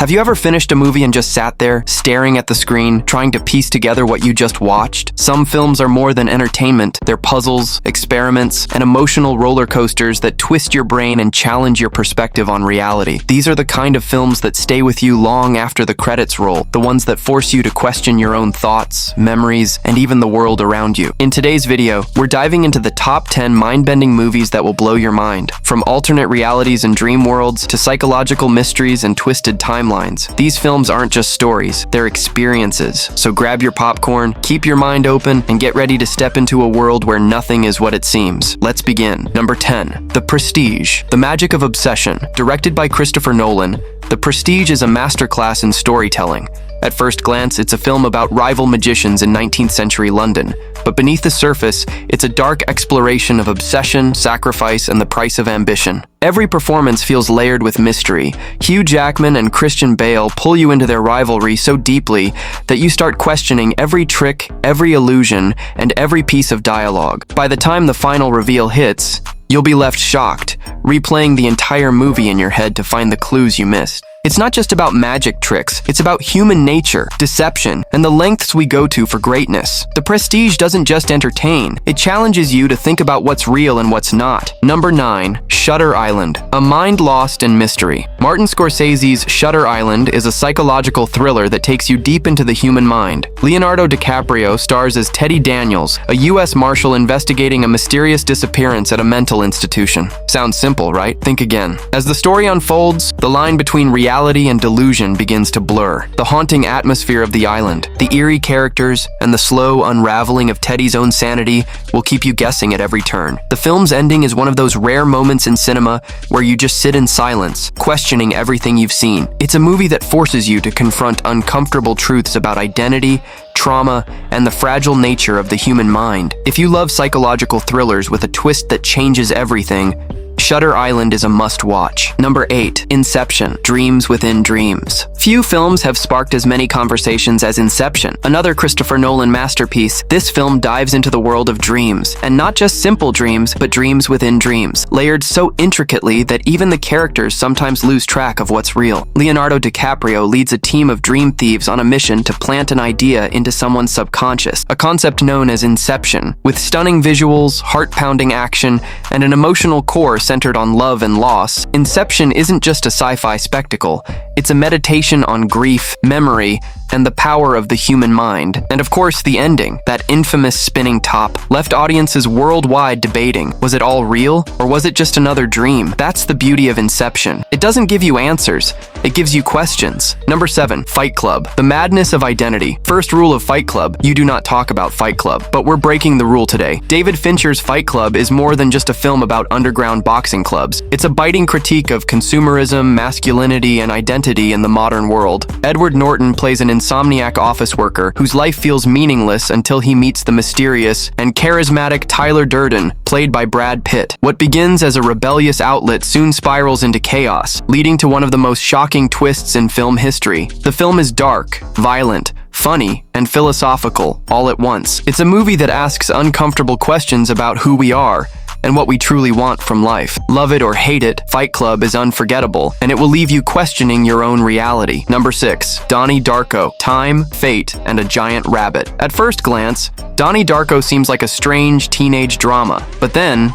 Have you ever finished a movie and just sat there, staring at the screen, trying to piece together what you just watched? Some films are more than entertainment. They're puzzles, experiments, and emotional roller coasters that twist your brain and challenge your perspective on reality. These are the kind of films that stay with you long after the credits roll, the ones that force you to question your own thoughts, memories, and even the world around you. In today's video, we're diving into the top 10 mind-bending movies that will blow your mind. From alternate realities and dream worlds to psychological mysteries and twisted timelines, these films aren't just stories, they're experiences. So grab your popcorn, keep your mind open, and get ready to step into a world where nothing is what it seems. Let's begin. Number 10. The Prestige. The Magic of Obsession. Directed by Christopher Nolan, The Prestige is a masterclass in storytelling. At first glance, it's a film about rival magicians in 19th century London. But beneath the surface, it's a dark exploration of obsession, sacrifice, and the price of ambition. Every performance feels layered with mystery. Hugh Jackman and Christian Bale pull you into their rivalry so deeply that you start questioning every trick, every illusion, and every piece of dialogue. By the time the final reveal hits, you'll be left shocked, replaying the entire movie in your head to find the clues you missed. It's not just about magic tricks, it's about human nature, deception, and the lengths we go to for greatness. The Prestige doesn't just entertain, it challenges you to think about what's real and what's not. Number 9. Shutter Island. A mind lost in mystery. Martin Scorsese's Shutter Island is a psychological thriller that takes you deep into the human mind. Leonardo DiCaprio stars as Teddy Daniels, a U.S. Marshal investigating a mysterious disappearance at a mental institution. Sounds simple, right? Think again. As the story unfolds, the line between reality and delusion begins to blur. The haunting atmosphere of the island, the eerie characters, and the slow unraveling of Teddy's own sanity will keep you guessing at every turn. The film's ending is one of those rare moments in cinema where you just sit in silence, questioning everything you've seen. It's a movie that forces you to confront uncomfortable truths about identity, trauma, and the fragile nature of the human mind. If you love psychological thrillers with a twist that changes everything, Shutter Island is a must-watch. Number 8. Inception. Dreams within dreams. Few films have sparked as many conversations as Inception, another Christopher Nolan masterpiece. This film dives into the world of dreams, and not just simple dreams, but dreams within dreams, layered so intricately that even the characters sometimes lose track of what's real. Leonardo DiCaprio leads a team of dream thieves on a mission to plant an idea into someone's subconscious, a concept known as Inception. With stunning visuals, heart-pounding action, and an emotional core centered on love and loss, Inception isn't just a sci-fi spectacle. It's a meditation on grief, memory, and the power of the human mind. And of course, the ending, that infamous spinning top, left audiences worldwide debating. Was it all real, or was it just another dream? That's the beauty of Inception. It doesn't give you answers, it gives you questions. Number 7. Fight Club. The Madness of Identity. First rule of Fight Club: you do not talk about Fight Club. But we're breaking the rule today. David Fincher's Fight Club is more than just a film about underground boxing clubs. It's a biting critique of consumerism, masculinity, and identity in the modern world. Edward Norton plays an insomniac office worker whose life feels meaningless until he meets the mysterious and charismatic Tyler Durden, played by Brad Pitt. What begins as a rebellious outlet soon spirals into chaos, leading to one of the most shocking twists in film history. The film is dark, violent, funny, and philosophical all at once. It's a movie that asks uncomfortable questions about who we are and what we truly want from life. Love it or hate it, Fight Club is unforgettable, and it will leave you questioning your own reality. Number 6. Donnie Darko. Time, Fate, and a Giant Rabbit. At first glance, Donnie Darko seems like a strange teenage drama, but then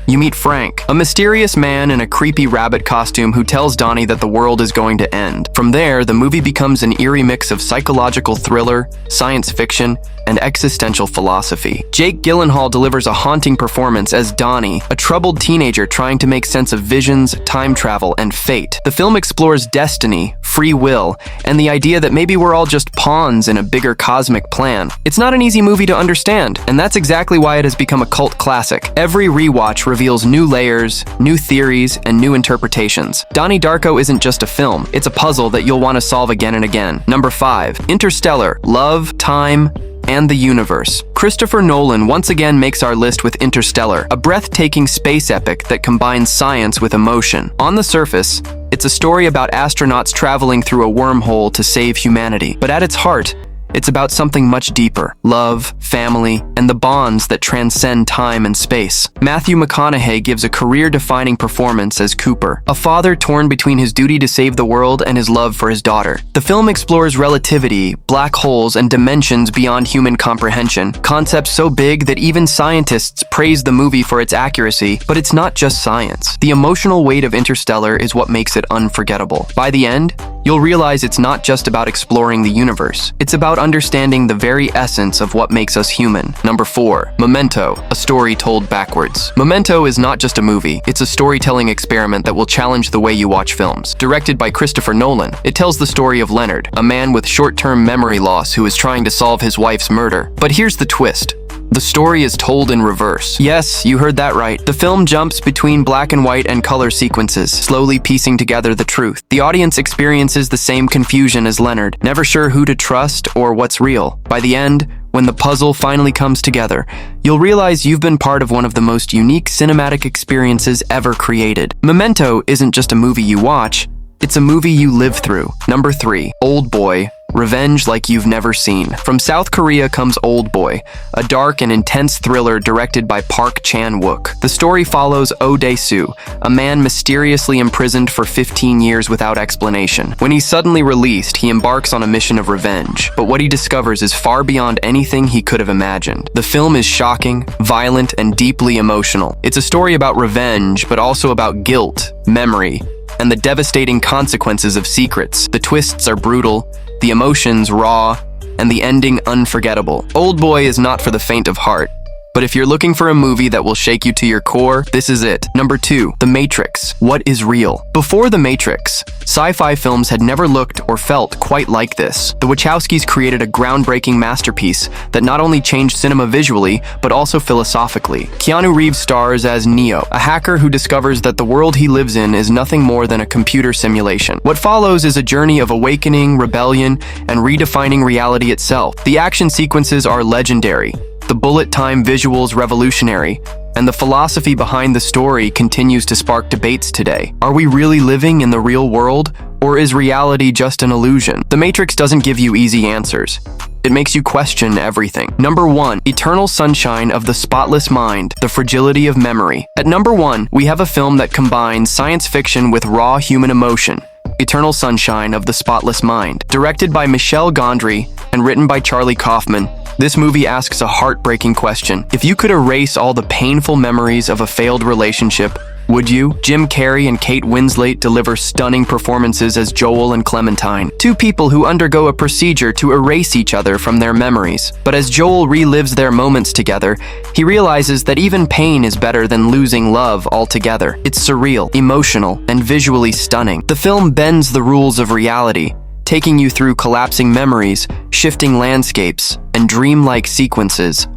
you meet Frank, a mysterious man in a creepy rabbit costume who tells Donnie that the world is going to end. From there, the movie becomes an eerie mix of psychological thriller, science fiction, and existential philosophy. Jake Gyllenhaal delivers a haunting performance as Donnie, a troubled teenager trying to make sense of visions, time travel, and fate. The film explores destiny, free will, and the idea that maybe we're all just pawns in a bigger cosmic plan. It's not an easy movie to understand, and that's exactly why it has become a cult classic. Every rewatch reveals new layers, new theories, and new interpretations. Donnie Darko isn't just a film, it's a puzzle that you'll want to solve again and again. Number 5. Interstellar. Love, time, and the universe. Christopher Nolan once again makes our list with Interstellar, a breathtaking space epic that combines science with emotion. On the surface, it's a story about astronauts traveling through a wormhole to save humanity. But at its heart, It's about something much deeper: love, family, and the bonds that transcend time and space. Matthew McConaughey gives a career-defining performance as Cooper, a father torn between his duty to save the world and his love for his daughter. The film explores relativity, black holes, and dimensions beyond human comprehension, concepts so big that even scientists praise the movie for its accuracy. But it's not just science. The emotional weight of Interstellar is what makes it unforgettable. By the end, you'll realize it's not just about exploring the universe. It's about understanding the very essence of what makes us human. Number 4, Memento, a story told backwards. Memento is not just a movie, it's a storytelling experiment that will challenge the way you watch films. Directed by Christopher Nolan, it tells the story of Leonard, a man with short-term memory loss who is trying to solve his wife's murder. But here's the twist. The story is told in reverse. Yes, you heard that right. The film jumps between black and white and color sequences, slowly piecing together the truth. The audience experiences the same confusion as Leonard, never sure who to trust or what's real. By the end, when the puzzle finally comes together, you'll realize you've been part of one of the most unique cinematic experiences ever created. Memento isn't just a movie you watch, it's a movie you live through. Number 3, Oldboy. Revenge like you've never seen. From South Korea comes Oldboy, a dark and intense thriller directed by Park Chan-wook. The story follows Oh Dae-soo, a man mysteriously imprisoned for 15 years without explanation. When he's suddenly released, he embarks on a mission of revenge, but what he discovers is far beyond anything he could have imagined. The film is shocking, violent, and deeply emotional. It's a story about revenge, but also about guilt, memory, and the devastating consequences of secrets. The twists are brutal, the emotions raw, and the ending unforgettable. Oldboy is not for the faint of heart, but if you're looking for a movie that will shake you to your core, this is it. Number 2, The Matrix. What is real? Before The Matrix, sci-fi films had never looked or felt quite like this. The Wachowskis created a groundbreaking masterpiece that not only changed cinema visually, but also philosophically. Keanu Reeves stars as Neo, a hacker who discovers that the world he lives in is nothing more than a computer simulation. What follows is a journey of awakening, rebellion, and redefining reality itself. The action sequences are legendary, the bullet time visuals revolutionary, and the philosophy behind the story continues to spark debates today. Are we really living in the real world, or is reality just an illusion? The Matrix doesn't give you easy answers. It makes you question everything. Number 1, Eternal Sunshine of the Spotless Mind, the Fragility of Memory. At number 1, we have a film that combines science fiction with raw human emotion. Eternal Sunshine of the Spotless Mind. Directed by Michel Gondry and written by Charlie Kaufman, this movie asks a heartbreaking question. If you could erase all the painful memories of a failed relationship, would you? Jim Carrey and Kate Winslet deliver stunning performances as Joel and Clementine, two people who undergo a procedure to erase each other from their memories. But as Joel relives their moments together, he realizes that even pain is better than losing love altogether. It's surreal, emotional, and visually stunning. The film bends the rules of reality, taking you through collapsing memories, shifting landscapes, and dreamlike sequences,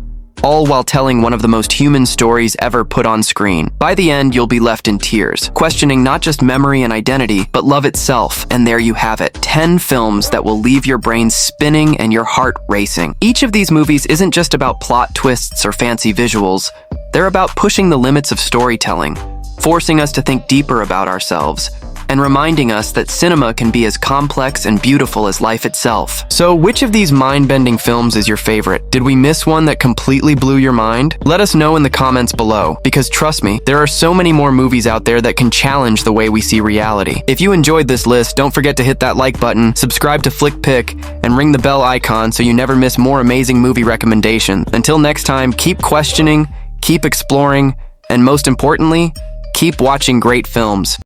all while telling one of the most human stories ever put on screen. By the end, you'll be left in tears, questioning not just memory and identity, but love itself. And there you have it, 10 films that will leave your brain spinning and your heart racing. Each of these movies isn't just about plot twists or fancy visuals. They're about pushing the limits of storytelling, forcing us to think deeper about ourselves, and reminding us that cinema can be as complex and beautiful as life itself. So, which of these mind-bending films is your favorite? Did we miss one that completely blew your mind? Let us know in the comments below, because trust me, there are so many more movies out there that can challenge the way we see reality. If you enjoyed this list, don't forget to hit that like button, subscribe to FlickPick, and ring the bell icon so you never miss more amazing movie recommendations. Until next time, keep questioning, keep exploring, and most importantly, keep watching great films.